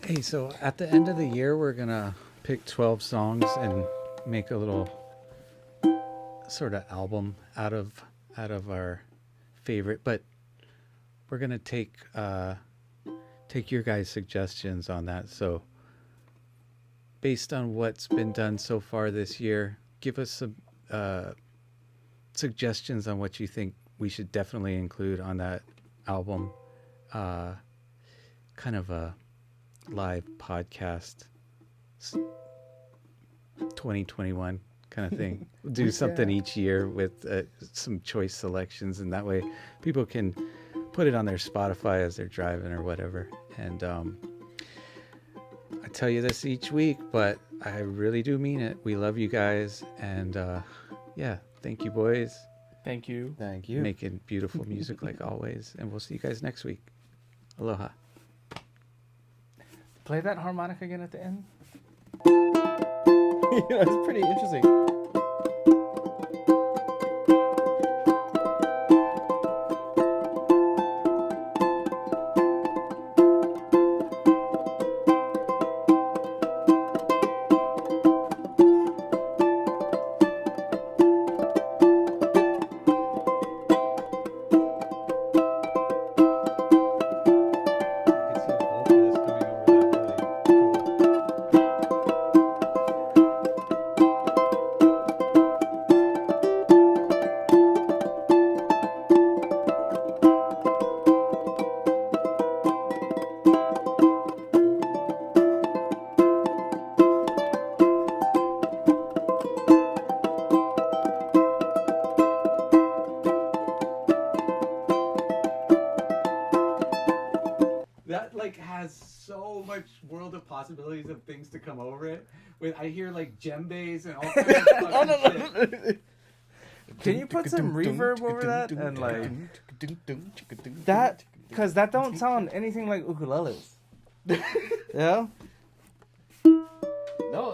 Hey, so at the end of the year, we're gonna pick 12 songs and make a little sort of album out of our favorite. But we're gonna take your guys' suggestions on that. So based on what's been done so far this year, give us some suggestions on what you think we should definitely include on that album. Kind of a live podcast 2021 kind of thing. We'll do something each year with some choice selections, and that way people can put it on their Spotify as they're driving or whatever. And I tell you this each week, but I really do mean it. We love you guys, and yeah, thank you, boys. Thank you. Thank you. Making beautiful music like always, and we'll see you guys next week. Aloha. Play that harmonic again at the end. Yeah, it's pretty interesting. I can see a vocalist coming over that. like has so much world of possibilities of things to come over it. I hear like djembes and all kinds of fucking shit. Can you put some reverb over that and like that? Because that don't sound anything like ukuleles. Yeah. No.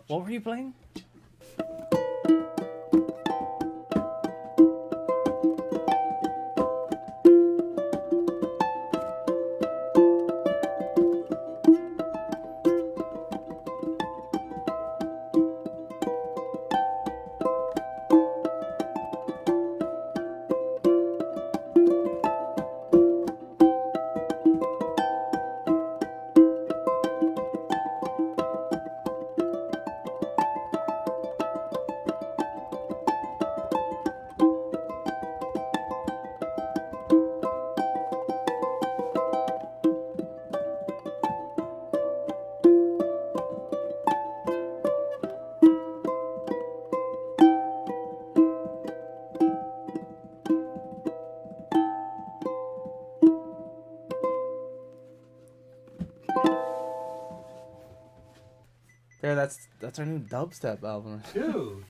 What were you playing? There, that's our new dubstep album. Dude.